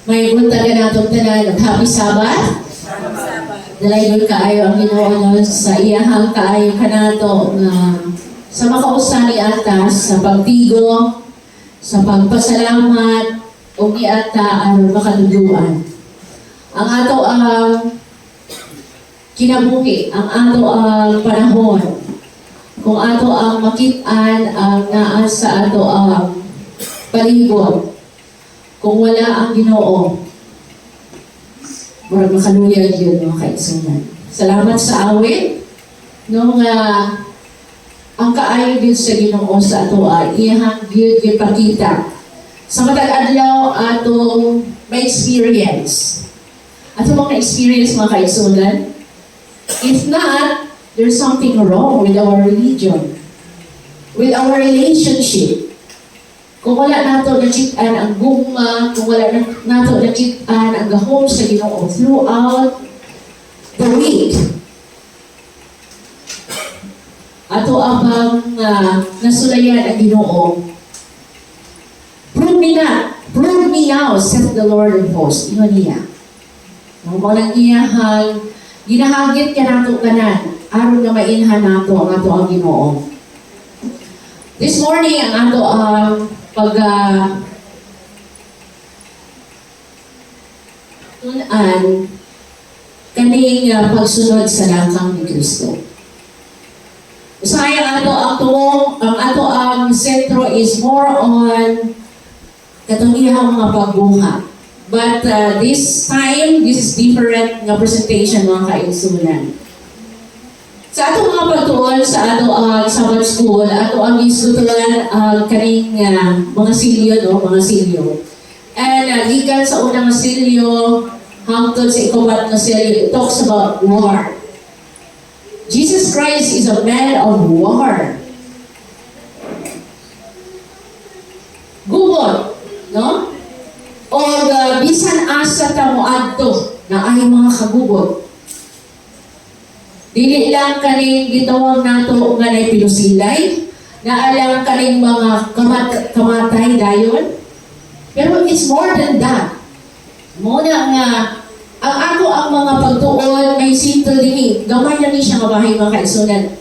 May buntagan natong tanan, happy Sabbath. Dalayon kaayo ang Ginoo sa iyahang kaayo kanato nga sa makausani atas sa pagtigo, sa pagpasalamat o giata aron makaduduan. Ang ato ang kinabuhi, ang ato ang panahon, kung ato ang makit-an ang naa sa ato ang palibot, kung wala ang Ginoo, murag makaluyag yun mga kaigsunan. Salamat sa awit, nung ang kaayo din sa Ginoo sa ato iyahang gyud gipakita sa matag adlaw atong may experience. Ato mga experience mga kaigsunan. If not, there's something wrong with our religion, with our relationship. Kung wala nato nakit-an ang gugma, kung wala nato nakit-an ang gahom sa Ginoo throughout the week, ato abang nasulayan ang Ginoo. Prove me now, saith the Lord of hosts. Iyon niya. Ang mga iyahang ginahagit ka nato kanan, aron nga mainhan nato ang ato ang Ginoo. This morning, ang ato ang tunan kaning pagsunod sa langkang ni Kristo. Usaya ang ato ang sentro is more on katong iyang mga pagbuhat. But this time, this is different nga presentation mga kaigsunan. Sa ato mga pagtuon sa ato ang Sabbath School, ato ang isutulan kaning mga silyo, no? Mga silyo. And gikan sa unang silyo, hangtod sa ikabat na silyo, it talks about war. Jesus Christ is a man of war. Gubot, no? O bisan asa ta moadto na ay mga kagubot. Dili lang kaning gitawag nato nga nay pilusilay, na alang kaning mga kamatay dayon. Pero it's more than that. Muna nga ang ako ang mga pagtuon may simple dinhi. Gamay na ni siya nga bahay mga kaigsunan.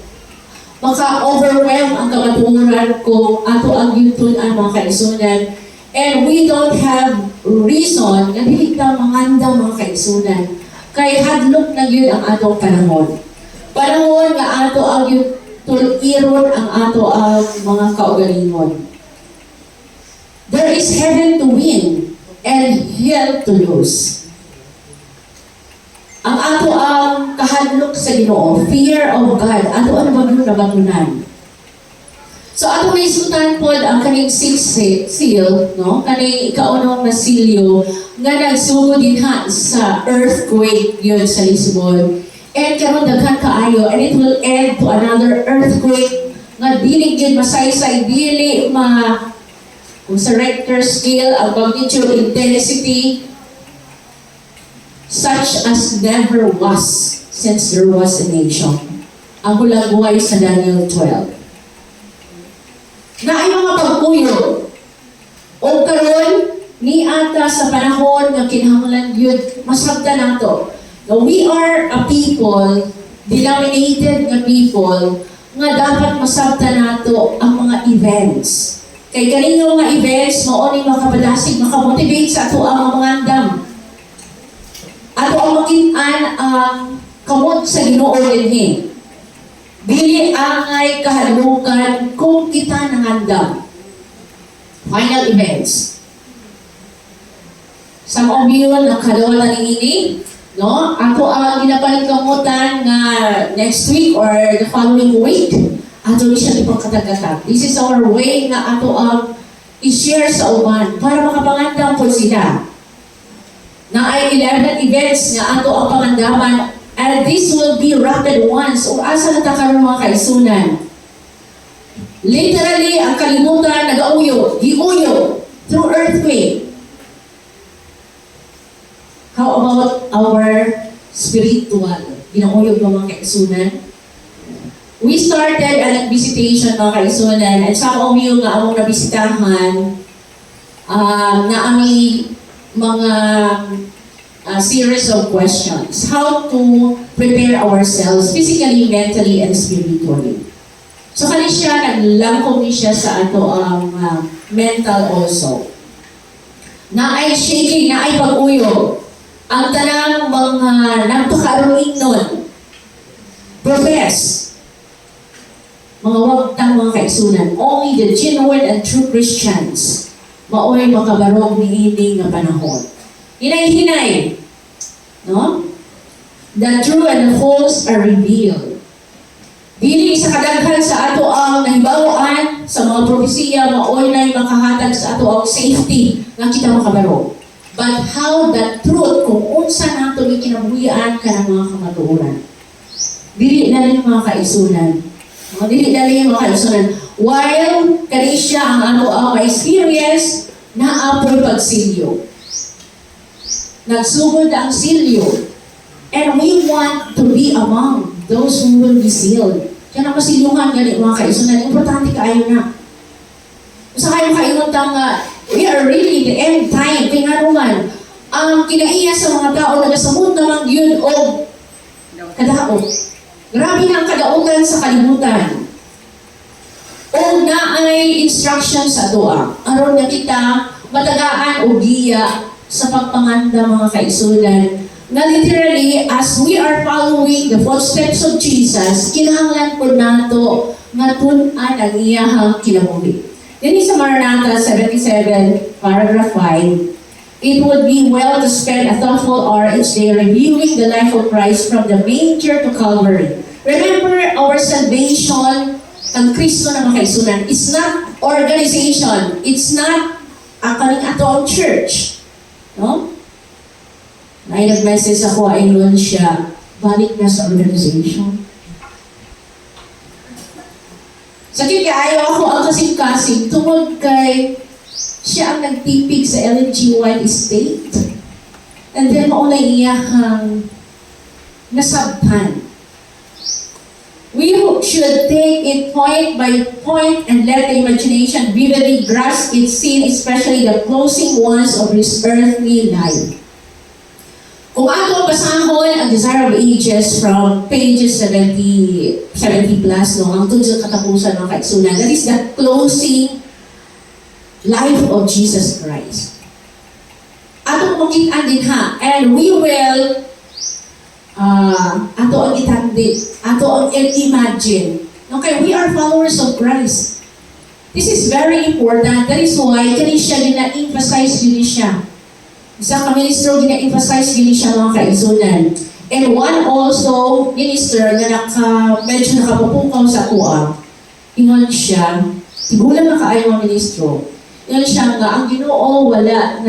Maka-overwhelm ang kamatuoran ko ato ang yutun-an mga kaigsunan. And we don't have reason nga dili ta manganda mga kaigsunan. Kay hadlok na gyud ang atong panahon. Panahon nga ato ang tuliron ang ato ang mga kaugalingon. There is heaven to win and hell to lose. Ang ato ang kahadlok sa Ginoo, fear of God, ato ang nabatunan. So ato may isutan pod ang kaning sixth seal, no? Kaning ikaunong na silyo nga nagsugod dinha sa earthquake yun sa Lisbon. And karon daghan kaayo, and it will end to another earthquake nga dili gyud masaysay, dili kung sa Richter scale ang magnitude intensity such as never was since there was a nation. Ang hulagway sa Daniel 12. Na ay mga pagpuyo o karon ni ata sa panahon nga kinahanglan gyud masabtan nato. Now, we are a people, denominated nga people, nga dapat masabtan nato ang mga events. Kay kanino nga events, mao ni makapadasig, makamotivate sa ato ang mga andam. Ato ang makit-an ang kamot sa Ginoo dinhi. Dili angay kahalukan kung kita nangandam. Final events. Sa mga biyon, nakalawa na ini, no? Ako ang ginapalit-kamutan nga next week or the following week, ato ni siya ipagkatagatan. This is our way na ato ang i-share sa uban para makapangandam po sila. Na ay 11 events nga ato ang pangandaman, and this will be rapid ones. O asa na takaroon mga kaisunan. Literally, ang kalimutan nag-auyo, giuyo through earthquake. How about our spiritual? Ginauyo ba mga kaisunan? We started an visitation mga kaisunan, at sa yung nga among nabisitahan na ami mga series of questions. How to prepare ourselves physically, mentally, and spiritually. So kani siya, naglangkong ni siya sa ato ang mental also. Na ay shaking, na ay pag-uyo. Ang tanang mga nagpakaroling nun. Profess. Mga wagtang mga kaigsunan. Only the genuine and true Christians maoy makabarog ni ini nga panahon. Hinay-hinay. No? The true and the false are revealed. Dili sa kadaghan sa ato ang nahibawaan sa mga propesiya maoy na makahatag sa ato ang safety nga kita makabarog. But how that truth kung unsa nato ni kinabuhian ka ng mga kamatuoran. Dili na rin mga kaisunan. Dili na rin mga kaisunan. While kani siya ang ato ang experience na apoy pagsilyo. Nagsugod ang silyo. And we want to be among those who will be sealed. Kaya na masilyungan gani mga kaisunan. Importante kaayo na. Sa kayo kaingon nga, we are really in the end time. Kaya nga naman, ang kinaiya sa mga tao na nasamot naman yun o kadaot. Grabe na ang kadautan sa kalibutan. O na ay instruction sa doa. Aron na kita matagaan o giya sa pagpanganda mga kaisunan. Na literally, as we are following the footsteps of Jesus, kinahanglan po nato nga tun-an ang iyahang kinabuhi. Dini sa Maranatha 77, paragraph 5, it would be well to spend a thoughtful hour each day reviewing the life of Christ from the manger to Calvary. Remember, our salvation ang Kristo na mga kaisunan. It's not organization. It's not ang kaning atong church. No? Ay nag-message ako, ayun siya, balik na sa organization. Sakit kaya ayaw ako ang kasing-kasing tungod kay siya ang nagtipig sa LNG White Estate. And then mauna iyahang nasabtan. We should take it point by point and let the imagination vividly grasp its scene, especially the closing ones of his earthly life. Kung ato basahon ang Desire of Ages from pages 70 plus, no, ang tungkol sa katapusan ng kaigsunan, that is the closing life of Jesus Christ. Ato makita din ha, and we will ato ang itandi, ato ang imagine. Okay, we are followers of Christ. This is very important. That is why kani siya gina-emphasize yun siya. Isa ka ministro, gina-emphasize yun siya mga kaigsunan. And one also, minister na medyo nakapupukaw sa kuha, ingon siya, tigulan na kaayo mga ministro, ingon siya nga, ang Ginoo wala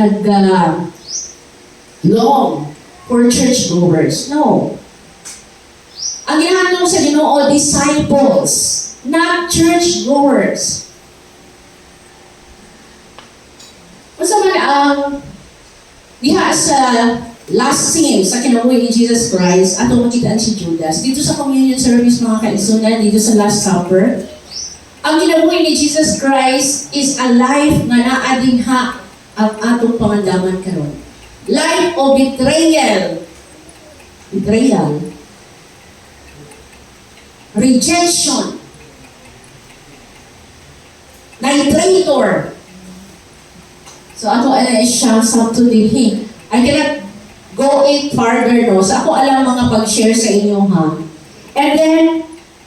long for churchgoers. No. Ang ginahanong sa Ginoo, disciples, not churchgoers. Basta man ang diha sa last scene sa kinabuhi ni Jesus Christ, ato makitaan si Judas. Dito sa communion service mga kaisunan, dito sa Last Supper, ang kinabuhi ni Jesus Christ is a life nga naadinha ang atong pangandaman karon. Life of betrayal. Betrayal. Rejection. Traitor. So ako siya sa tulihin. I cannot go it farther, no? So ako alam mga pag-share sa inyo, ha? And then,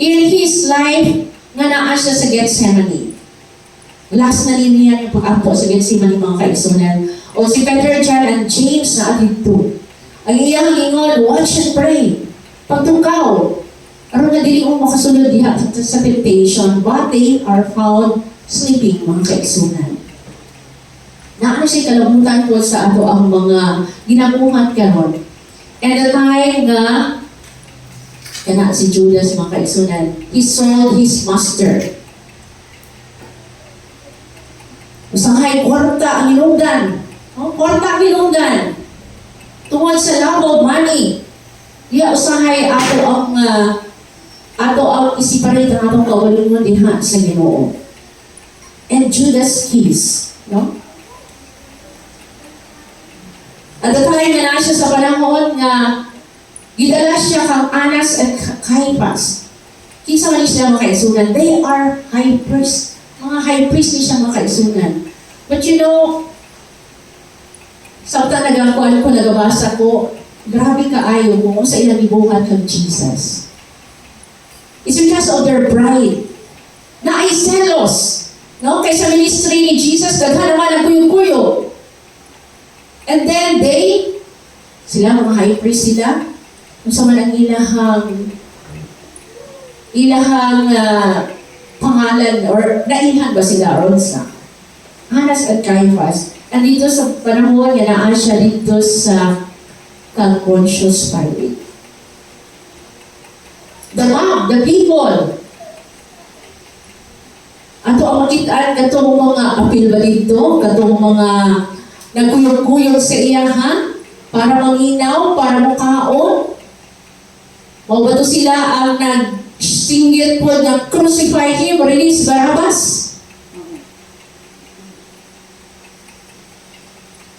in his life, nga naa siya sa Gethsemane. Last na rin niya yung pag-ampo sa Gethsemane mga kaigsunan. O si Peter, John, and James na atito. Ang iyang ingon, watch and pray. Pagtukaw. Aron na dili mo makasunod diha sa temptation, but they are found sleeping mga kaigsunan. Naano siya kalabutan po sa ato ang mga ginabuhat karon. And the time nga kana si Judas mga kaigsunan, he sold his master. Usahay kwarta ang inungdan. Kwarta ang inungdan. Tungod sa love of money. Diya usahay ato ang isiparate ang atong kaugalingon diha sa Ginoo. And Judas Kiss, no? At the time na siya sa panahon nga gidala siya kang Anas at Caiaphas. Kinsa man sila mga kaigsunan, they are high priest. Mga high priest ni siya mga kaigsunan. But you know, samtang nagakuan ko, nagabasa ko, grabe kaayo kung sa ilang ibuhat kang Jesus. It's because of their pride. Na ay selos. No? Kaysa ministry ni Jesus, daghan naman ang kuyo-kuyo. And then sila mga high priest sila, kung sa man ang ilahang pangalan, or naihan ba sila, or sa Anas at Caiaphas. And dito sa panahon, yanaan siya dito sa kang Pontius Pilate. The mob, the people. Ato ang makitaan katong mga apil ba dito, katong mga nagkuyog-kuyog sa iyahan, para manginaw, para mukaon. O ba to sila ang nag-singgit po na crucify him, release Barabbas?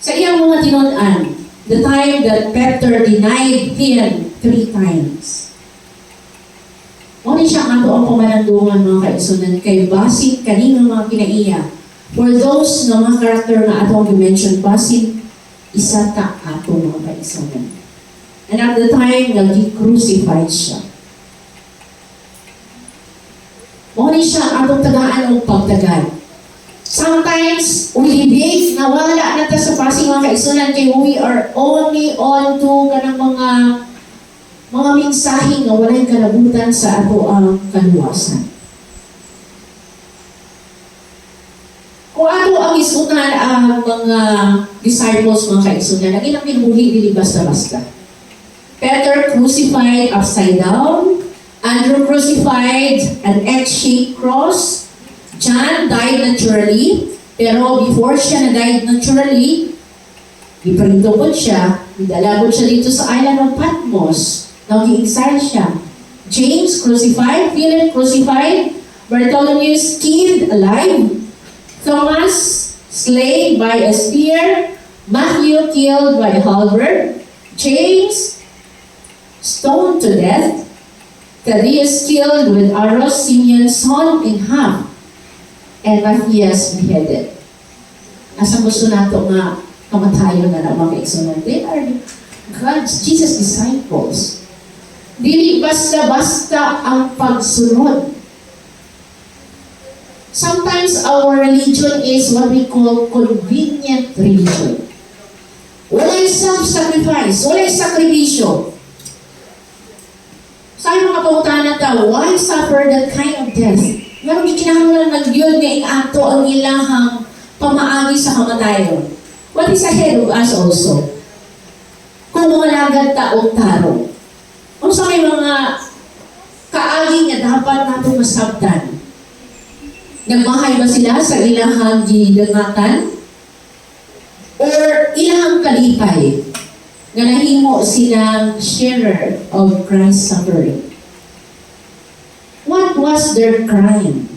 Sa iyang mga tinunan, the time that Peter denied him 3 times. O ni siya ato ang pamanandungan mga kaigsunan kay basit kaninang mga kinaiya. For those na mga karakter na ato ang dimension, basit isa ta ato mga kaigsunan. And at the time, nag-crucified siya. O ni siya atong tagaan o pagtagan. Sometimes, ulibig, nawala na ta sa pasing mga kaigsunan kay we are only on to kanang mga mensaheng na walang kalabutan sa ato ang kaluwasan. Kung ato ang isunan ang mga disciples, mga kaigsunan, ang ilang pinuhi dili basta-basta. Peter crucified upside down, Andrew crucified an egg-shaped cross, John died naturally, pero before siya na-died naturally, iparito po siya, idalabot siya dito sa island of Patmos, nag-i-exile siya. James crucified, Philip crucified, Bartholomew skinned alive, Thomas slain by a spear, Matthew killed by a halberd, James stoned to death, Thaddeus killed with arrows, Simeon sawn in half, and Matthias beheaded. Asa gusto nato nga kamatayon na mga kaigsunan? They are God's, Jesus' disciples. Dili basta-basta ang pagsunod. Sometimes our religion is what we call convenient religion. Wala'y self-sacrifice, wala'y sakripisyo. Sa mga pangutanan ta, why suffer that kind of death? Ngayon, kinahanglan ng Diyos nga inato ang ilahang pamaagi sa kamatayon. What is ahead of us also? Kung malagad ta o tarong. Kung sa may mga kaagi nga dapat natin masabtan. Nagmahay ba sila sa ilahang gidangatan? Or ilahang kalipay? Nga nahimo silang sharer of Christ's suffering. What was their crime?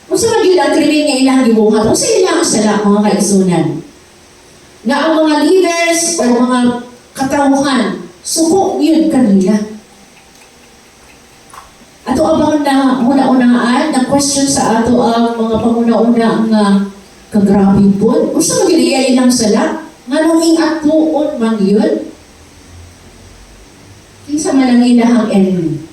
Kung sa magiging ang krimen nga ilang gibuhat, kung sa ilang sala mga kaigsunan, na ang mga leaders o mga katauhan, suko yun kanila. Ato abang na una-unaan, na question sa ato ang mga panguna-una nga kagrabe po. Kung sa magiging ilang sala, nga nung ingatuon man yun, kinsa man ang ilahang enemy.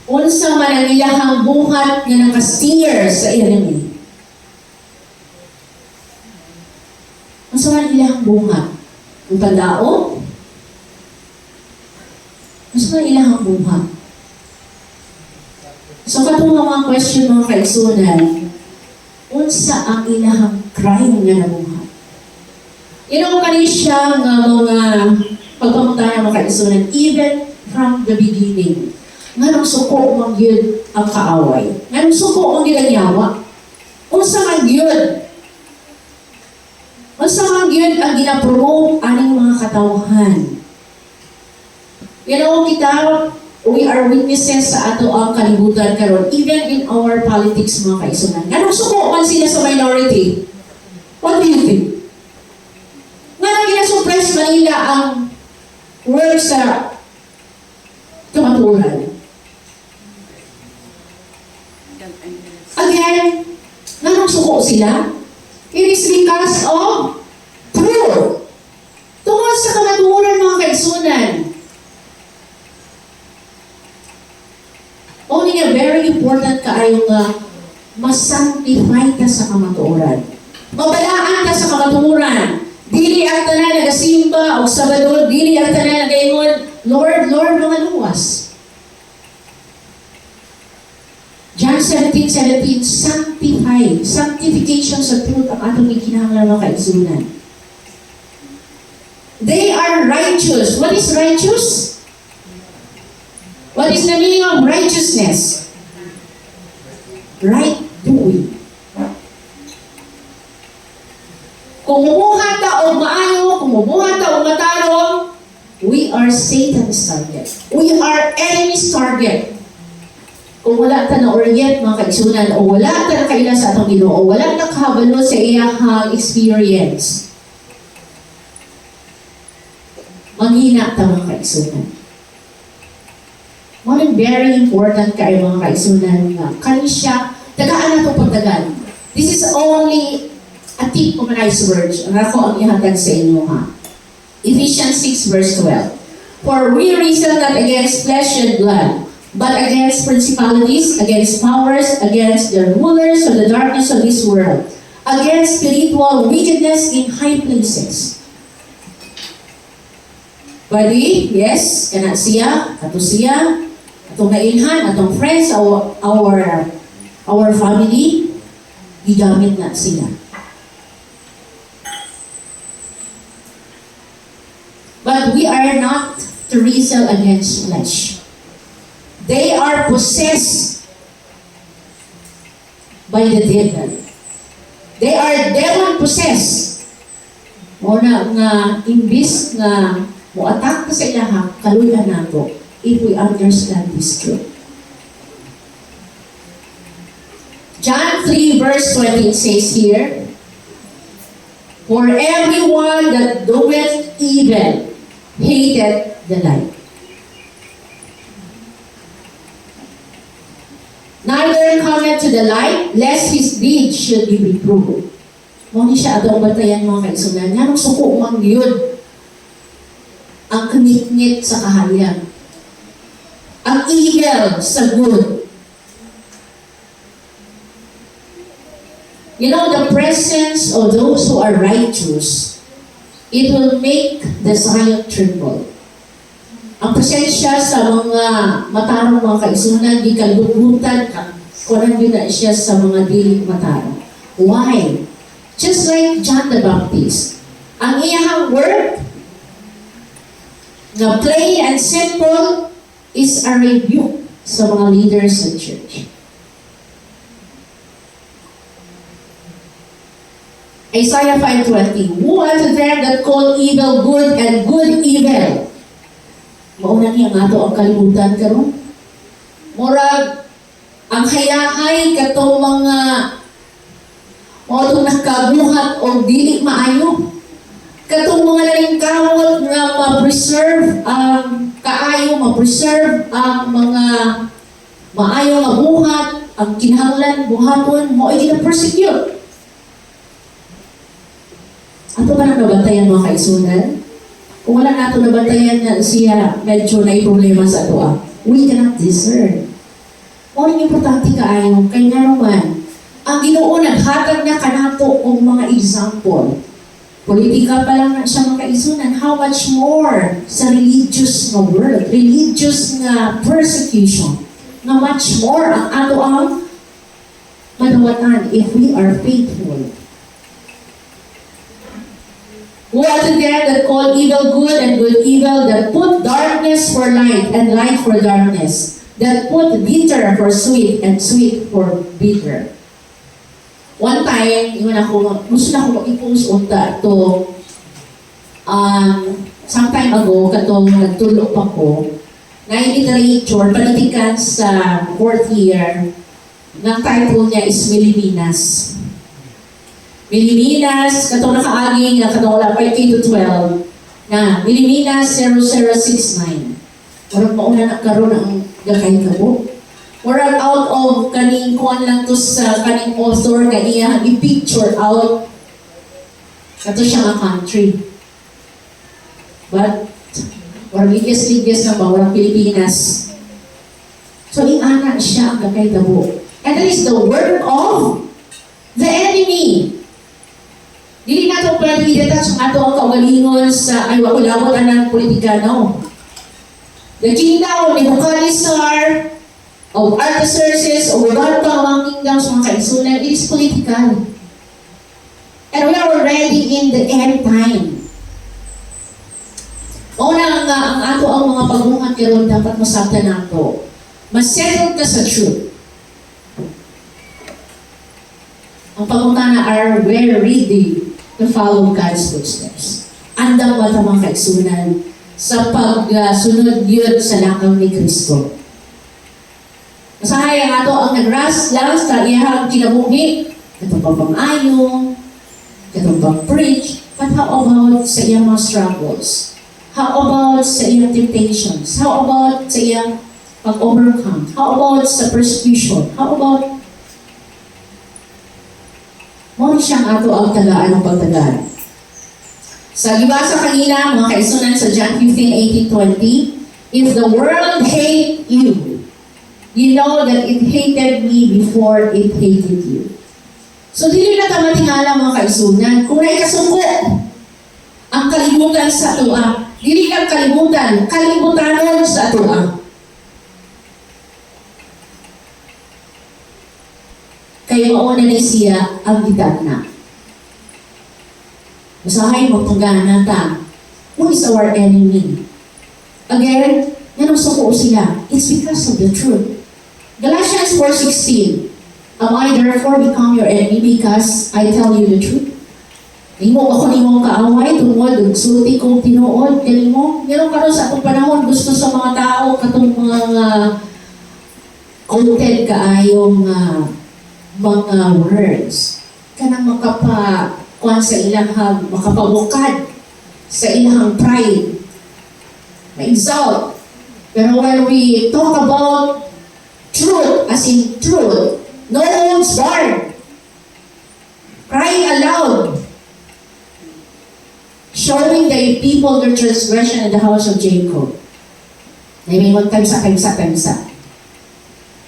Unsa man ang ilahang buhat nga nakasteer sa enemy. Unsa man ang ilahang buhat? Ang tandao? Unsa man ang ilahang buhat? So katong mga question mga kaigsunan, unsa ang ilahang crime nga nabuhat? Inong kani siya nga mga pagpamuntahan mga kaigsunan, even from the beginning. Nga nang suko mang yun ang kaaway. Nga nang suko mang yun ang yawa. Unsa man yun? Unsa man yun ang ginapromote aning mga katawhan? You know, we are witnesses sa ato ang kalibutan karon, even in our politics mga kaigsunan. Nga nang suko man sila sa minority. What do you think? Nga nang ginasuppress Manila ang work sa kamaturan. Again, nga nang suko sila, it is because of truth. Tungkol sa kamaturan, mga kaigsunan. Only nga very important kaayo nga masanctify ka sa kamaturan. Mabalaan ka sa kamaturan. Dili ang tanan nagasimba o Sabado, dili ang tanan nagaingon, Lord, Lord, mga luwas. John 17:17, sanctify, sanctification sa truth ang atong ikinahanglan mga kaigsunan. They are righteous. What is righteous? What is the meaning of righteousness? Right doing. Kung mumuhat ta o maayo, kung mumuhat ta o matarong, we are Satan's target. We are enemy's target. Kung wala ta na-orient mga kaigsunan, o wala ta na kaila sa atong Ginoo, o wala ta kahabalo sa iyang experience, manghina ta mga kaigsunan. One very important kayo mga kaigsunan nga kanisya, tagaan na itong pagtagan. This is only a tip of an iceberg. Ang ako ang ihatag sa inyo ha. Ephesians 6 verse 12. For we wrestle not against flesh and blood, but against principalities, against powers, against the rulers of the darkness of this world, against spiritual wickedness in high places. Body, yes, kana siya, ato siya, atong nailhan, atong friends, our family, gigamit na sila. But we are not to wrestle against flesh. They are possessed by the devil. They are demon-possessed. Muna nga, imbis nga mo-attack pa sa ilaha, kaluyan nato if we understand this truth. John 3 verse 20 says here, for everyone that doeth evil hated the light. Neither cometh to the light, lest his deeds should be reproved. Muna siya atong batayan mga kaigsunan. Nga nung suko mang yun ang kumit-ngit sa kahalian. Ang evil sa good. You know, the presence of those who are righteous, it will make the Zion tremble. Ang presensya sa mga matarong mga kaigsunan, di kalubutan, kunan yun na siya sa mga di matarong. Why? Just like John the Baptist, ang iyang word, na plain and simple, is a rebuke sa mga leaders sa church. Isaiah 5:20, woe unto them that call evil good and good evil. Mauna niya nga ito ang kalimutan karon. Murag, ang hayahay katong mga itong nakabuhat o dili maayo. Katong mga nalingkawot nga ma-preserve ang kaayo, ma-preserve ang mga maayo nga buhat, ang kinahanglan buhaton, mo ay gina-persecute. Ato ba nang nabantayan mga kaigsunan? Kung wala nato nabantayan na siya, medyo na problema sa ato. We cannot discern. O rin importante kaayo, kay nga naman, ang Ginoo naghatag na kanato og mga example. Politika pa lang na siya mga kaigsunan, how much more sa religious na world, religious na persecution, na much more ang ato ang madawatan if we are faithful. Woe unto them that call evil good and good evil, that put darkness for light and light for darkness, that put bitter for sweet and sweet for bitter. One time, gusto na ako i-post unta to, some time ago, katong nagtulog pa ko, na literature, panitikan sa 4th year, ng title niya is Milipinas. Miliminas, katong nakaaging, katong wala pa K-12, na Miliminas 0069. Murag mauna na karon ang gakay kabo. Murag out of kaning kuan lang to sa kaning author nga iya i-picture out kato siya nga country. But murag ligas-ligas na ba, murag Pilipinas. So iana siya ang gakay kabo. And that is the work of the enemy. Dili nato pwede i-detach ang ato ang kaugalingon sa ay wakulabot anang politika, no. The kingdom of Nebuchadnezzar, of Artaxerxes, o iba't pang mga kingdoms, mga kaisunan, it is political. And we are already in the end time. Una nga, ang ato ang mga pagbungat karon dapat masabtan nato. Masettle ka sa truth. Ang pagmungkana are very ready to follow God's footsteps. Andang mata mga kaigsunan sa pagsunod yun sa lakaw ni Kristo. Masahay ang ato ang nagras lang sa iyahang kinabuhi, katong pagpamayo, katong pag-preach, but how about sa iyang mga struggles? How about sa iyang temptations? How about sa iyang pag-overcome? How about sa persecution? How about mo siyang ato ang tagaan ng pagtagaan. Sa gibasa kanina, mga kaisunan sa John 15:18-20, if the world hate you, you know that it hated me before it hated you. So, dili na tamatingala mga kaisunan, kung naikasuko ang kalimutan sa atua, dili lang kalimutan, kalimutanon sa atua. Kaya mauna ni siya ang gitagna. Usahay mo tunggana ta. Who is our enemy? Again, yan ang suko sila. It's because of the truth. Galatians 4:16. Am I therefore become your enemy because I tell you the truth? Imo ako nimong kaaway tungod sulti kong tinuod kanimo. Meron karon sa atong panahon gusto sa mga tao katong mga content kaayong mga words kanang makapakuan sa ilahang makapabukad sa ilahang pride, ma-exalt. Pero when we talk about truth, as in truth, no holds barred, crying aloud, showing the people their transgression in the house of Jacob. Naimingon kamsa.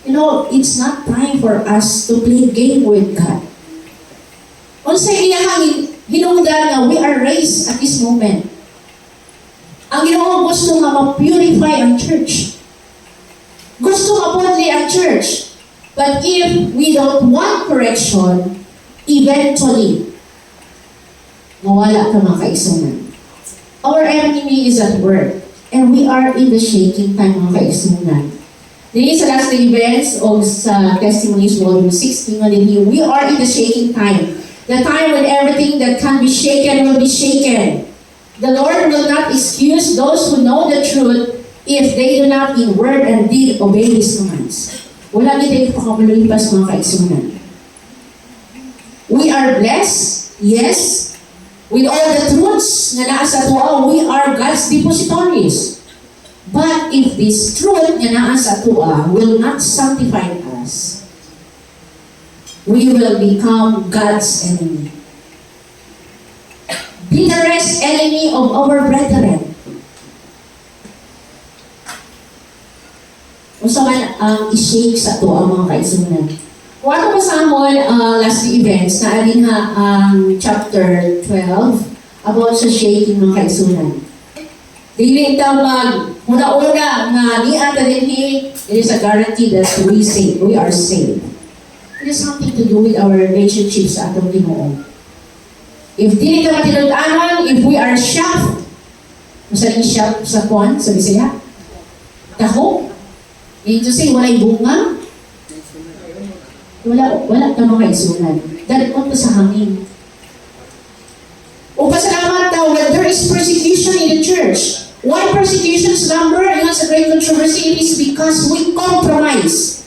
You know, it's not time for us to play game with God. Unsa iyang hinungdan nga we are raised at this moment. Ang Ginoo gusto nga ma-purify ang church. Gusto ma-pudli ang church. But if we don't want correction, eventually, mawala ka mga kaisunan. Our enemy is at work, and we are in the shaking time mga kaisunan. Dili sa last events o sa Testimonies Volume 16, we are in the shaking time. The time when everything that can be shaken will be shaken. The Lord will not excuse those who know the truth if they do not in word and deed obey His commands. Wala nito pakamulipas mga kaigsunan. We are blessed, yes, with all the truths na naa sa tuwa, we are God's depositories. But if this truth nga naa sa tuwa will not sanctify us, we will become God's enemy. Bitterest enemy of our brethren. Unsa man ang i-shake sa tuwa mga kaigsunan. Kung ato pasamon last events na alin ang chapter 12 about sa shaking mga kaigsunan. Dili ita una-una nga niata dinhi, it is a guarantee that we are saved. It has something to do with our relationships sa atong Ginoo. If dili ka matinud-anon, if we are shocked, masaling shocked sa kwan, sa Bisaya, taho, to say, walay bunga, wala ka mga isunan. Dahil ko sa hangin. O pasalamat daw, when there is persecution in the church, why persecution's number? Yun sa great controversy, it is because we compromise.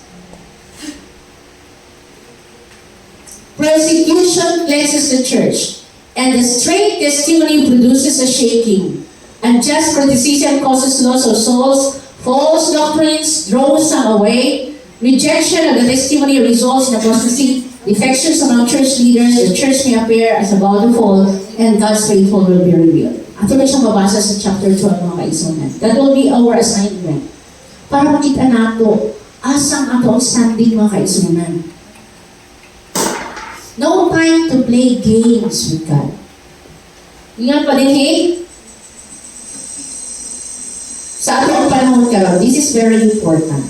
Persecution cleanses the church, and the straight testimony produces a shaking. Unjust criticism causes loss of souls. False doctrines draws some away. Rejection of the testimony results in apostasy. Defections among church leaders, the church may appear as about to fall, and God's faithful will be revealed. Ato na siyang mabasa sa chapter 12, mga kaisunan. That will be our assignment. Para makita nato, asang ato ang standing, mga kaisunan. No time to play games with God. Ingat pa din, hey? Sa atong panahon karon, this is very important.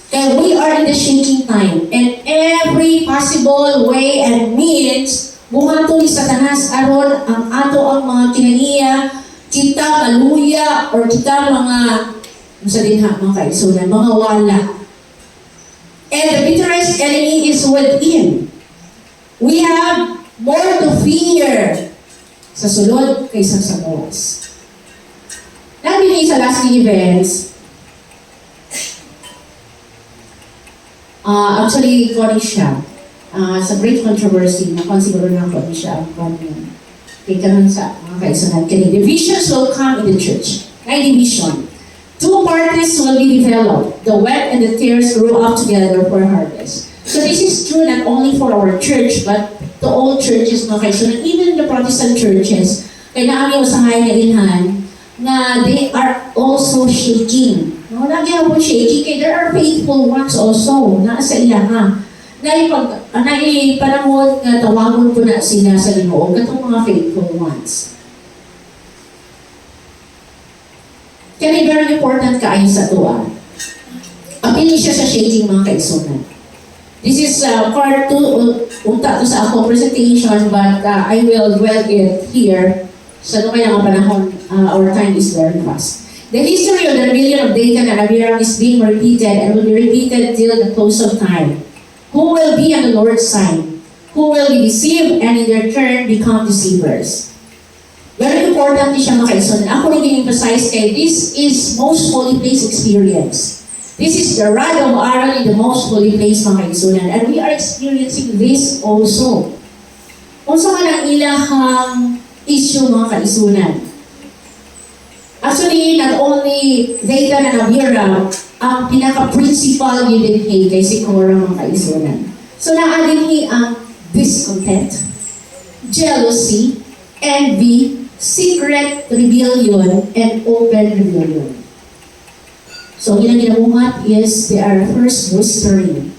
And we are in the shaking time, and every possible way and means buhato ni Satanas aron ang ato ang mga kinaniya, kita maluya or kita mga sa dinha mga kaisunan, mga wala. And the bitterest enemy is within. We have more to fear sa sulod kaysa sa buwas. Nabi sa last events, actually, kung siya, sa great controversy, nakonsiguro na kung siya, kaya kanon sa mga kaisunan, kaya divisions will come in the church. Ay division. Two parties will be developed. The wheat and the tares grow up together for harvest. So this is true not only for our church, but to all churches, mga kaisunan, even the Protestant churches, kaya naami usahay na inhan, na they are also shaking. No, lagi ako shaking, kaya there are faithful ones also, na sa ilaha. Panahon nga tawagon po na sila sa Ginoo, katong mga faithful ones. Kaya very important kaayo sa tuwa. Apili siya sa shaking, mga kaisunan. This is part 2, unta to sa ako presentation, but I will dwell it here. Sa kaya nga panahon, our time is very fast. The history of the rebellion of Dathan and Abiram is being repeated and will be repeated till the close of time. Who will be on the Lord's side? Who will be deceived and in their turn become deceivers? Very important din siya, mga kaisunan. Ako rin emphasize kay this is most holy place experience. This is the rod of Aaron in the most holy place, mga kaisunan. And we are experiencing this also. Kung sa man ang ilahang issue, mga kaisunan. Actually, not only Dathan and Abiram, ang pinaka-principal yun din kay si Korah, mga kaisunan. So naadin ang discontent, jealousy, envy, secret rebellion, and open rebellion. So yun ang ginabuhat is they are first whispering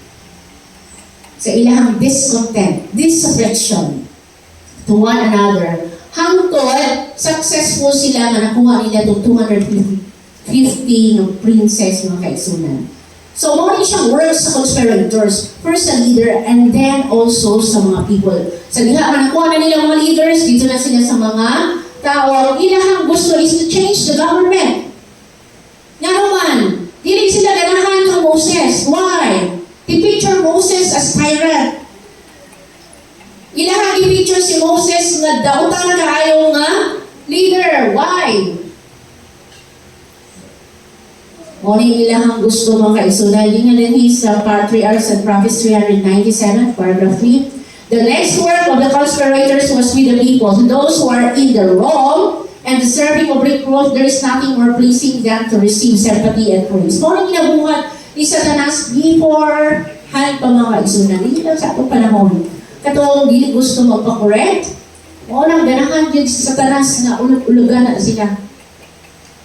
sa ilahang discontent, disaffection to one another. Hangtod, successful sila na nakuha nila itong 250 ng princess, mga kaisunan. So, mga siyang works sa conspirators. First sa leader, and then also sa mga people. Sa diha, nakuha na nila mga leaders, dito na sila sa mga tao. Ang ilahang gusto is to change the government. Nga naman, hindi sila ganahan ng Moses. Why? They picture Moses as tyrant. Ilahang i-picture si Moses nga dautan na kaayo nga leader. Why? Morning ilahang gusto, mga kaisunan. Yun nga din sa Patriarchs and Prophets 397, paragraph 3. The next work of the conspirators was with the people. To those who are in the wrong and deserving of reproof, there is nothing more pleasing than to receive sympathy and praise. Morning ginabuhat ni Satanas before hand pa, mga kaisunan. Hindi lang sa atong panahon. Katong dili gusto magpa-correct, o nang ganahan yun si Satanas na ulugan na sila.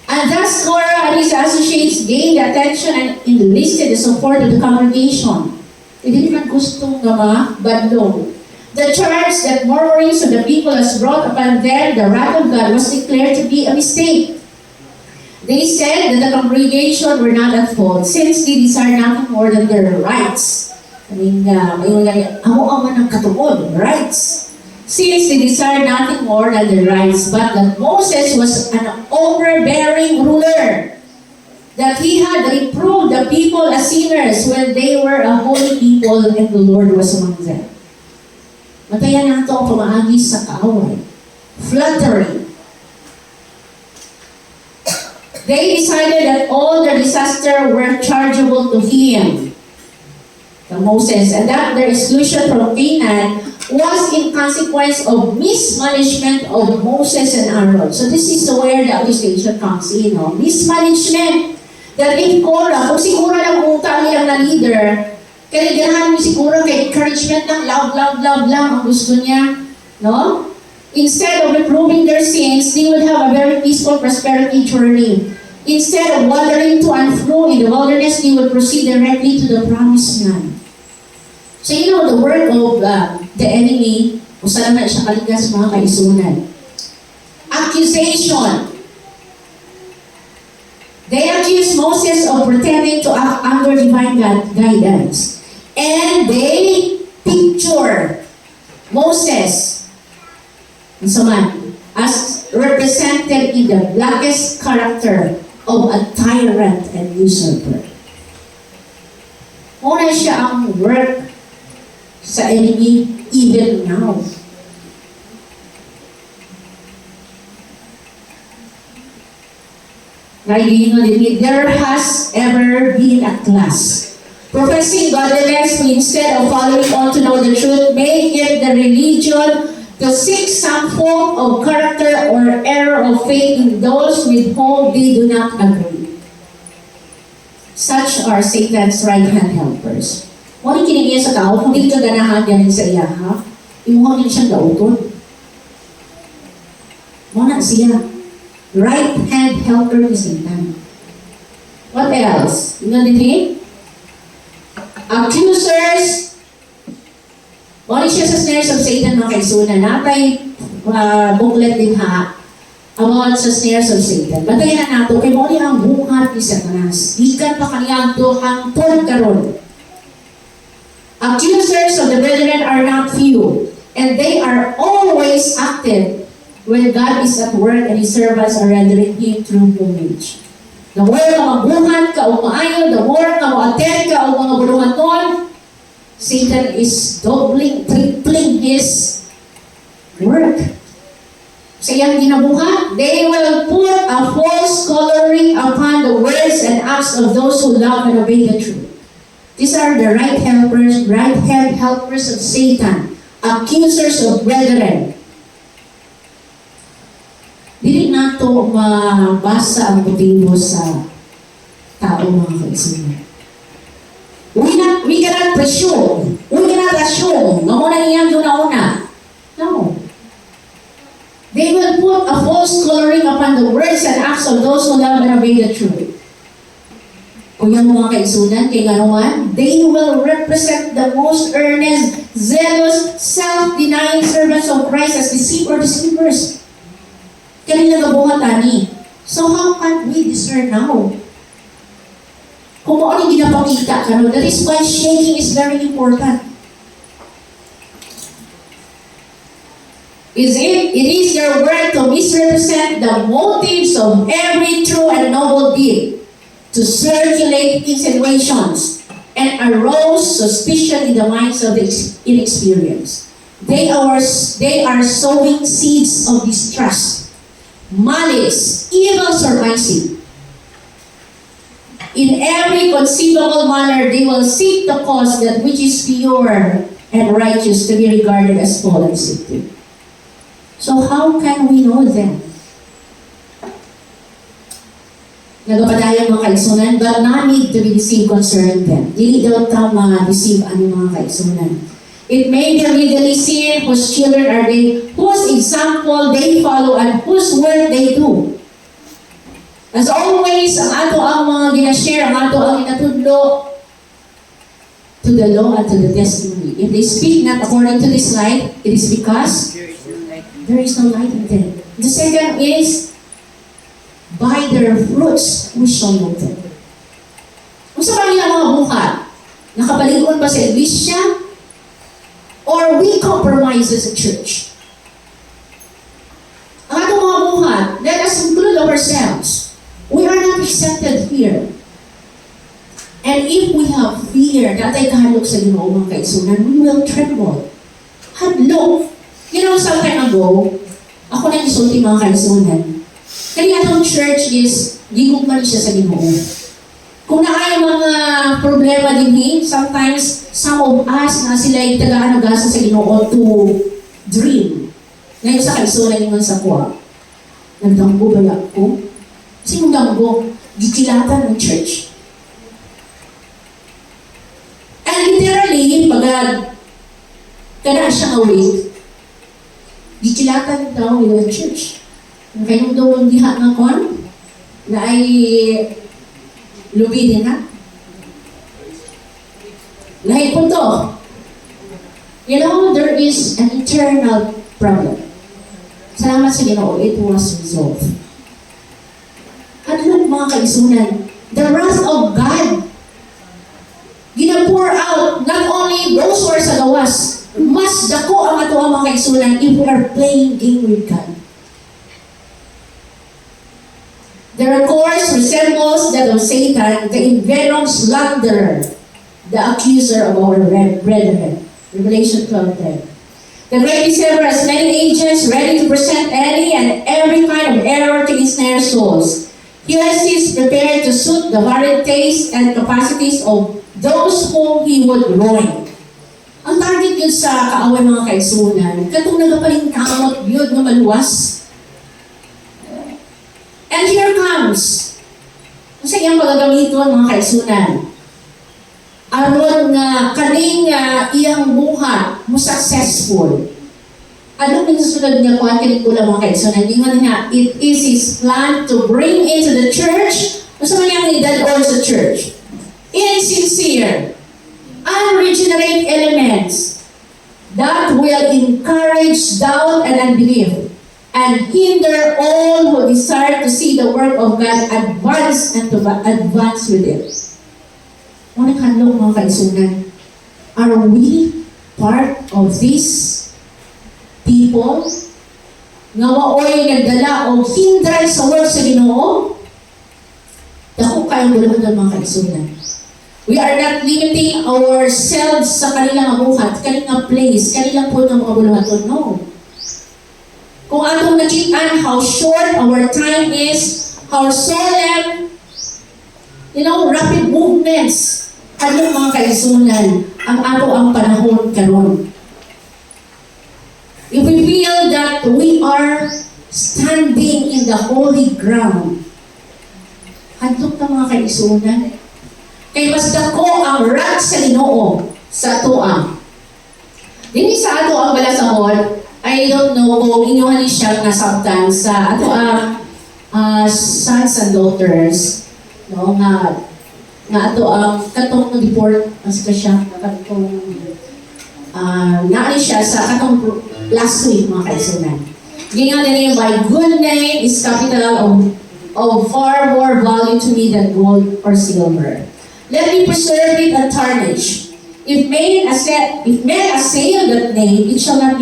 And thus Korah and his associates gained the attention and enlisted the support of the congregation. Hindi man gustong nga badlong. The charge that murmurings of the people has brought upon them the wrath of God was declared to be a mistake. They said that the congregation were not at fault since they desired nothing more than their rights. Amo man ang katungod, rights. Since they desired nothing more than their rights, but that Moses was an overbearing ruler, that he had reproved the people as sinners when they were a holy people and the Lord was among them. Matayan na ito ang pamaagi sa kaaway. Flattery. They decided that all their disaster were chargeable to him. the Moses, and that their exclusion from Canaan was in consequence of mismanagement of Moses and Aaron. So this is where the accusation comes in, no? Mismanagement. That if Korah, kung si Korah lang utang nilang na leader, kailangan mo si Korah kay encouragement ng love lang ang gusto niya, no? Instead of reproving their sins, they would have a very peaceful prosperity journey. Instead of wandering to and fro in the wilderness, they would proceed directly to the promised land. So you know, the work of the enemy, kung saan na siya kaligas mga kaisunan. Accusation. They accused Moses of pretending to act under divine guidance. And they picture Moses as represented in the blackest character of a tyrant and usurper. Una siya ang work sa enemy even now. There has ever been a class professing godliness who instead of following on to know the truth, make it the religion to seek some form of character or error of faith in those with whom they do not agree. Such are Satan's right-hand helpers. Ngunit kinigyan sa tao, kung hindi ka ganahan ganin sa iya, ha? Imuha din siyang gautod. Muna siya. Right-hand helper ni Satan. What else? You know din? Accusers. Muna siya sa snares of Satan, mga kaisunan. Natay booklet din ha about sa snares of Satan. Batayan na nato, kay muna ang buhat ni Satanas. Ikan pa kaniyang ang karon. Accusers of the brethren are not few, and they are always active when God is at work and His servants are rendering Him true homage. The more ka mabuhat ka o maayon, the more ka ma-attend ka o mga buluhaton, Satan is doubling, tripling his work. Sa iyang ginabuhat, they will put a false coloring upon the words and acts of those who love and obey the truth. These are the right-hand helpers of Satan, accusers of brethren. Dili nato mabasa ang motibo sa tao, mga kaisunan. We cannot presume. We cannot assume na muna niyang doon na una. No. They will put a false coloring upon the words and acts of those who love and obey the truth. Kung yung mga kaisunan, kay ganuan, they will represent the most earnest, zealous, self-denying servants of Christ as deceivers. Kanila gabuhat tani. So how can we discern now? Kung ano yung ginapakita ka, that is why shaking is very important. It is their work to misrepresent the motives of every true and noble deed, to circulate insinuations, and arouse suspicion in the minds of the inexperienced. They are sowing seeds of distrust, malice, evil surmising. In every conceivable manner, they will seek to cause that which is pure and righteous to be regarded as fallen simply. So how can we know them? Nagapadayan mga kaigsunan, but not need to be deceived concerning them. Dili daw tama deceive ang mga kaigsunan. It may be legally seen whose children are they, whose example they follow, and whose work they do. As always, ang ato ang mga ginashare, ang ato ang inatudlo to the law and to the testimony. If they speak not according to this light, it is because there is no light in them. The second is, by their fruits, we shall know them. Kung sa kanilang mga buhat, nakapaligon ba sa iglesia, or we compromise as a church? Ang atong mga buhat, let us include ourselves. We are not accepted here. And if we have fear, datay kahadlok sa Ginoo mga kaigsunan, we will tremble. Hadlok. You know, some time ago, ako na isulti mga kaigsunan. Kaya atong church is, gigugman siya sa Ginoo. Kung naay mga problema din, sometimes some of us na sila ay taga-anagasa sa Ginoo to dream. Ngayon sa kaisunan ningon sa kuha. Nagdanggo ba ako? Kasi mong danggo, gikilatan ng church. And literally, pag kada siya awake, gikilatan daw yung church. Ang kayong daw ang diha nga kon, na ay lubidin ha? Lahat po to. You know, there is an internal problem. Salamat sa Ginoo, it was resolved. At look mga kaisunan, the wrath of God, gina-pour out not only those who are sa gawas, mas dako ang ato ang mga kaisunan if we are playing game with God. Their course resembles that of Satan, the envenomed slanderer, the accuser of our brethren. Revelation 12:10. The great deceiver has many agents ready to present any and every kind of error to ensnare souls. He has his prepared to suit the varied tastes and capacities of those whom he would ruin. Ang target yun sa kaaway mga kaisunan, katong nagapalingkamot yun na maluwas. And here comes, kasi iyang pagagamiton mga kaisunan, aron nga kaning iyang buhat mo successful. Ano yung susunod niya kung ating kulang mga kaisunan? Hindi nga, it is his plan to bring into the church, gusto mo niyang idal sa church, insincere, unregenerate elements that will encourage doubt and unbelief and hinder all who desire to see the work of God advance and to advance with it. Mga handong mga kaisunan, are we part of these people nga waoy nagdala o hindrance sa work sa Ginoo? Dako kayong guluhan mga kaisunan. We are not limiting ourselves sa kanilang buhat, kanilang place, kanilang po ng mga buluhaton. No. Kung atong nakitaan how short our time is, how solemn, rapid movements, ano mga kaisunan, ang ato ang panahon karon. If we feel that we are standing in the holy ground, hadlok na mga kaisunan, kay mas dako ang wrath sa Ginoo sa atoa. Dini sa ato ang balasahon, I don't know kung inyuhan siya na sometimes sa ato ang sons and daughters, no, nga ato ang katong report as ka siya katong naali siya sa katong last week mga kaisunan. Gingan niya, my good name is capital of far more value to me than gold or silver. Let me preserve it untarnished. If men assail that name, it shall not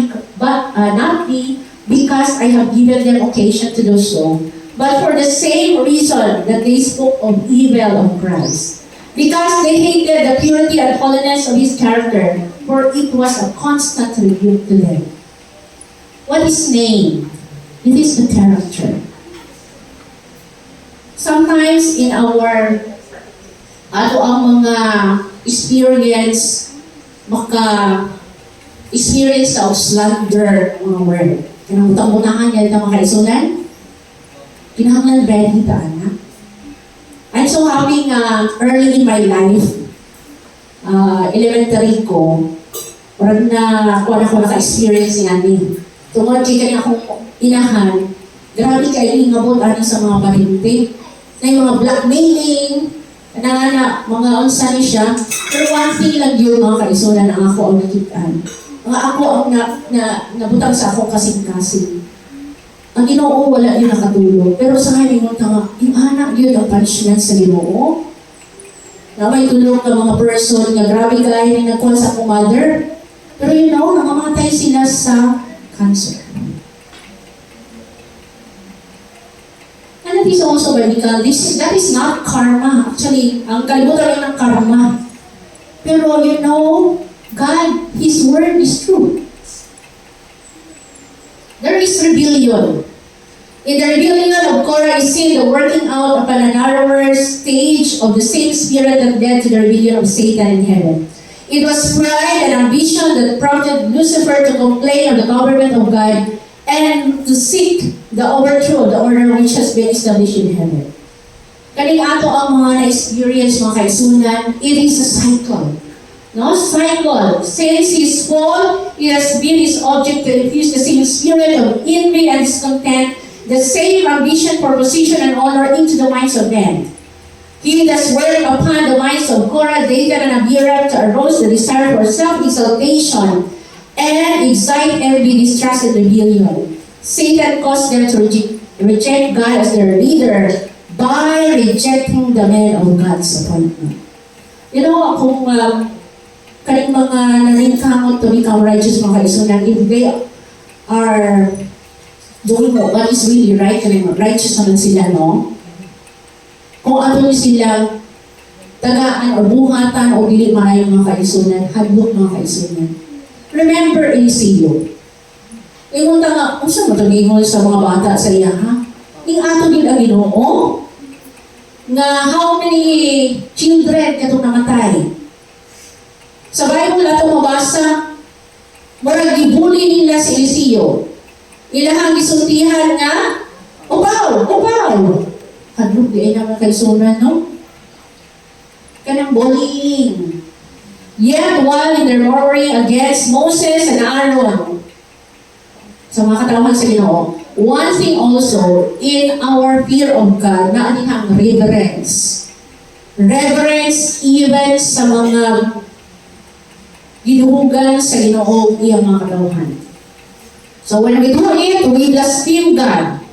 be because I have given them occasion to do so, but for the same reason that they spoke of evil of Christ. Because they hated the purity and holiness of his character, for it was a constant rebuke to them. What is name? It is the character. Sometimes in our ang mga experience, experience of slander, mga word. Kinamutang-mutangan niya ito mga kaisunan. Kinahanglan ready taan na. I'm so happy early in my life, elementary ko, parang ako naka-experience nga ni. Tungkol kaya kanya akong inahan, grabe kayo ingabot sa mga parinti. Na yung mga blackmailing, mga unsa ni siya. Pero one thing lang yun mga kaisunan ang ako ang nakitaan. Mga ako ang nabutang sa akong kasing-kasing. Ang Ginoo wala yun nakatulog. Pero sa ngayon yung anak yun ang punishment sa Ginoo. Na may tulog ng mga person na grabe kayo na nagkuhan sa akong mother. Pero nangamatay sila sa cancer. And that is also biblical. That is not karma. Actually, ang kalimutan rin ng karma. Pero God, His word is true. There is rebellion. In the rebellion of Korah is seen the working out upon a narrower stage of the same spirit that led to the rebellion of Satan in heaven. It was pride and ambition that prompted Lucifer to complain of the government of God and to seek the overthrow of the order which has been established in heaven. Kaning ato ang mga na-experience mga kaisunan, it is a cycle. No? Cycle. Since his fall, it has been his object to infuse the same spirit of envy and discontent, the same ambition for position and honor into the minds of men. He thus worked upon the minds of Korah, Dathan, and Abiram to arouse the desire for self-exaltation and excite envy, distrust, and rebellion. Satan caused them to reject God as their leader by rejecting the men of God's appointment. You know, kung kaning mga naningkamot to become righteous mga kaisunan, if they are doing what is really right, kaning righteous naman sila, no? Kung ano silang tagaan o buhatan o dili maayo mga kaisunan, hadlok mga kaisunan. Remember Eliseo. Ingon ta nga, kung saan matulingol sa mga bata sa iya, ha? Ing ato din ang Ginoo nga how many children katong namatay. Sa Bible ato mabasa, murag gibuli nila si Eliseo. Ilahang gisultihan nga, upaw! Hadlok di ay naman kaisunan, no? Kanang bullying. Yet while in their warring against Moses and Aaron, sa mga katawan sa Ginoo, one thing also, in our fear of God, na anihang reverence. Reverence even sa mga ginuhugan sa Ginoo iyang mga katawan. So when we do it, we blaspheme God,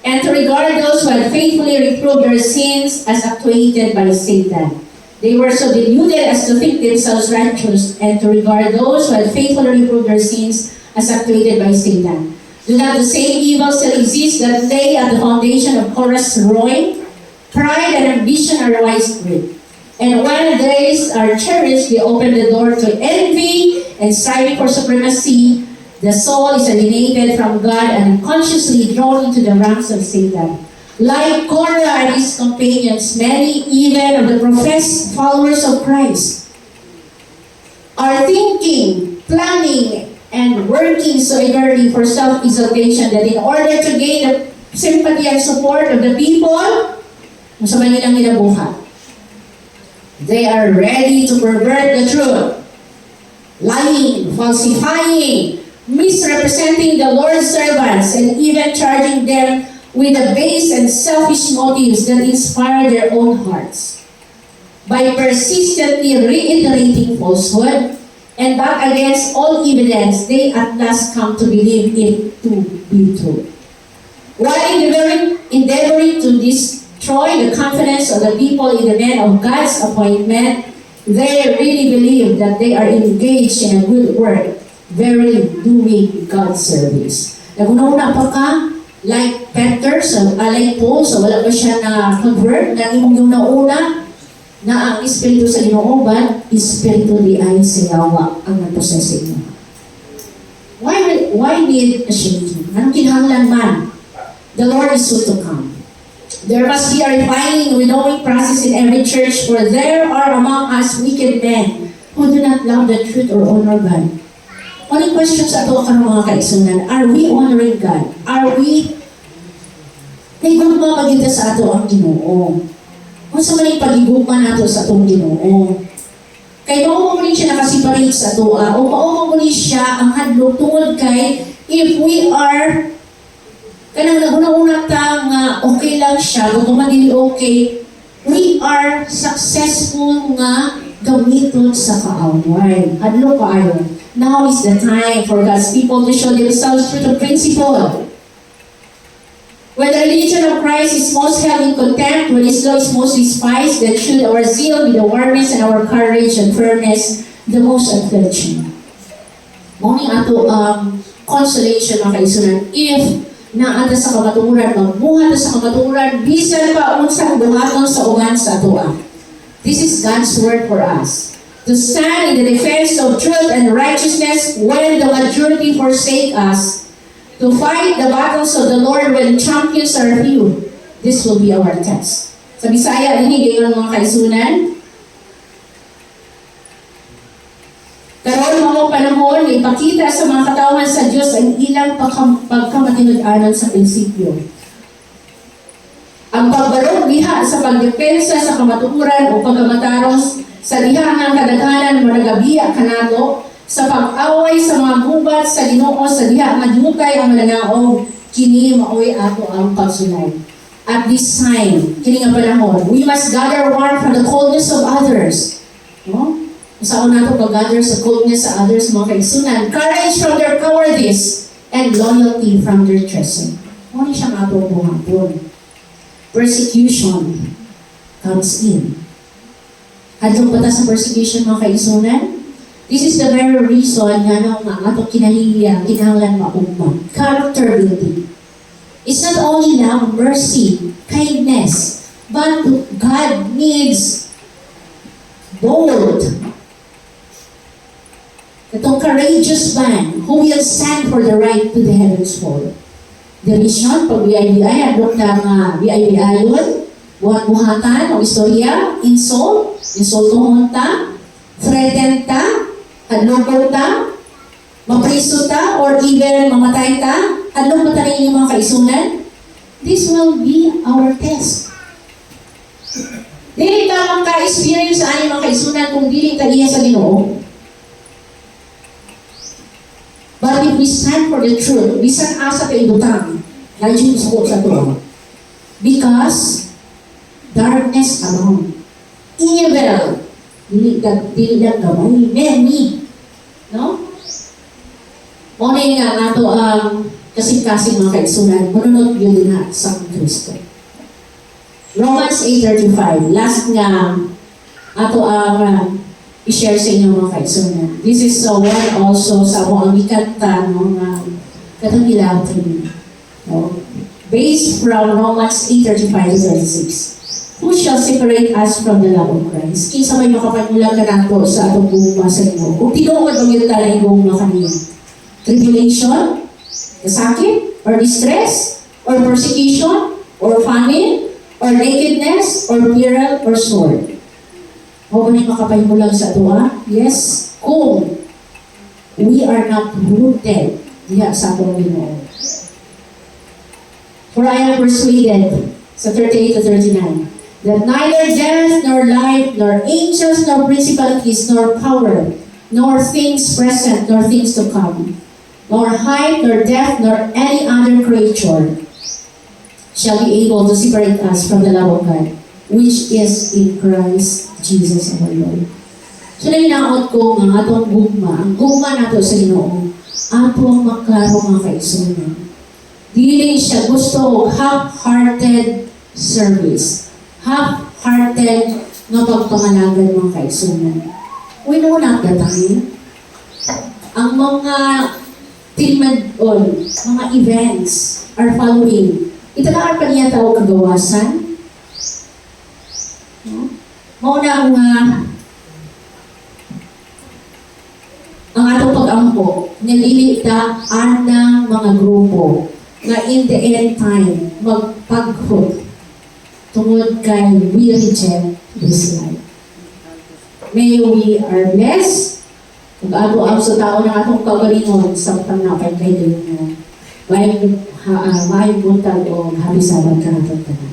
and to regard those who had faithfully reproved their sins as actuated by Satan. They were so deluded as to think themselves righteous, and to regard those who had faithfully reproved their sins as actuated by Satan. Do not the same evil still exist that lay at the foundation of Korah's ruin? Pride and ambition are widespread. And when these are cherished, they open the door to envy and striving for supremacy. The soul is alienated from God and unconsciously drawn into the ranks of Satan. Like Korah and his companions, many even of the professed followers of Christ are thinking, planning, and working so eagerly for self-exaltation that in order to gain the sympathy and support of the people, masama nilang ginabuhat. They are ready to pervert the truth, lying, falsifying, misrepresenting the Lord's servants, and even charging them with the base and selfish motives that inspire their own hearts. By persistently reiterating falsehood, and that against all evidence, they at last come to believe it to be true. While endeavoring to destroy the confidence of the people in the men of God's appointment, they really believe that they are engaged in a good work, verily doing God's service. Naguna-una pa ka, like Peter, like Paul, wala pa siya na-convert, nangimong yung nauna, na ang Espiritu sa Ginoo, but Espiritu di ay siyawa ang nagposes sa inyo. Why need a shaking? Anong kinahanglan man? The Lord is soon to come. There must be a refining, renewing process in every church, for there are among us wicked men who do not love the truth or honor God. Only questions ato ka ng mga kaisunan, are we honoring God? Are we nagugma maganda sa ato ang Ginoo? Kung sa maling pagigugma nato sa atong Ginoo. Kaya mao mo siya nakasiparate sa ato, o mao mo siya ang hadlok tungod kay if we are kanang naguna-una ta nga okay lang siya, kung dili okay, we are successful nga gamiton sa kaaway. Hadlok kaayo. Now is the time for God's people to show themselves through the principle. When the religion of Christ is most held in contempt, when His law is most despised, then should our zeal be the warmest and our courage and firmness the most affection. Muna ato consolation mga kaisunan, if naata sa kamaturan, magbuhat sa kamaturan, bisan pa unsang buhaton sa ugan sa ato. This is God's word for us. To stand in the defense of truth and righteousness when the majority forsake us, to fight the battles of the Lord when champions are few. This will be our test. Sa Bisaya, hindi gayon mga kaisunan. tamang panahon, ipakita sa mga katauhan sa Diyos ang ilang pagkamatinud-anan sa prinsipyo. Ang pagbarog diha sa pagdepensa sa kamatuoran o pagkamataros sa diha ng kadaghanan mo nagabiya kanato sa pag-away sa mga gubat sa Ginoo sa diha nga dutay ang mananaog kini maoy ato ang pagsulay. At this time, kini nga panahon, we must gather warm from the coldness of others. No? Saan nato pag-gather sa coldness sa others, mga kaigsunan. Courage from their cowardice and loyalty from their treason. Ano siya nga ito buhapon? Persecution comes in. Adlong pata sa persecution, mga kaigsunan? This is the very reason nga nung atong kinahiliya, kinahanglan maugma. Character building. It's not only love, mercy, kindness, but God needs bold, itong courageous man who will stand for the right to the heavens fall. The reason, pag BIBI, adok na nga BIBI yun, buhat-buhatan, o istorya, insultohon ta, threaten ta, hadlokol ta, mapriso ta, or even mamatay ta, hadlok pa ta rin yung mga kaisunan. This will be our test. Dili ka maka-experience sa aning mga kaisunan kung dili ka diya sa Ginoo. But if we stand for the truth, bisan asa kay butang, nandiyo ko sa tuwa. Because darkness alone, evil, dili lang gamay, many, no? Muna nga nato ang kasing-kasing mga kaigsunan, manunod yun na sa Kristo. Romans 8:35, last nga ato ang i-share sa inyo mga kaigsunan. This is one also sa mo ang ikanta ng katang ilawin. No? Based from Romans 8:35-36. Who shall separate us from the love of Christ? Kinsa may makapangulang ka nato sa atong buong sa inyo. Kung tinuod ang yung talay buong mga kaniya. Tribulation, kasakit, or distress, or persecution, or famine, or nakedness, or peril, or sword. O ba na makapahimulang sa tuwa? Yes, kung we are not rooted diha sa atong Ginoo. For I am persuaded, sa 38-39, that neither death, nor life, nor angels, nor principalities, nor power, nor things present, nor things to come, nor height, nor depth, nor any other creature shall be able to separate us from the love of God, which is in Christ Jesus our Lord. So nainaot ko nga atong gugma, ang gugma nato sa Ginoo, ato ang maklaro mga kaigsunan. Dili siya gusto og half-hearted service, half-hearted nga pagpangalagan mga kaigsunan. We know not the time. Ang mga tilmadon, mga events are following. Italaan pa niya tao kagawasan. Mauna ang atong pag-ampo, nililita anang mga grupo na in the end time, magpag-hook tungod kay we reject this life. May we are blessed, mag-abo-abo sa tao ng atong kagalingon sa panapay kay Dino. May buntag o habisaban ka natin tanan.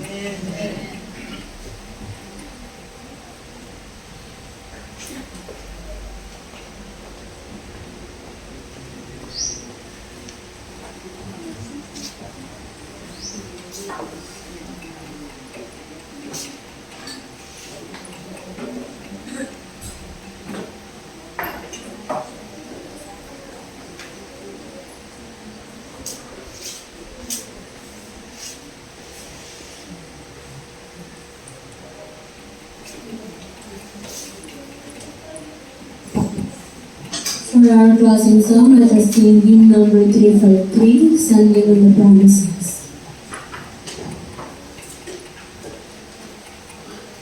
For our closing song, let us sing hymn number 353, Standing on the Promises.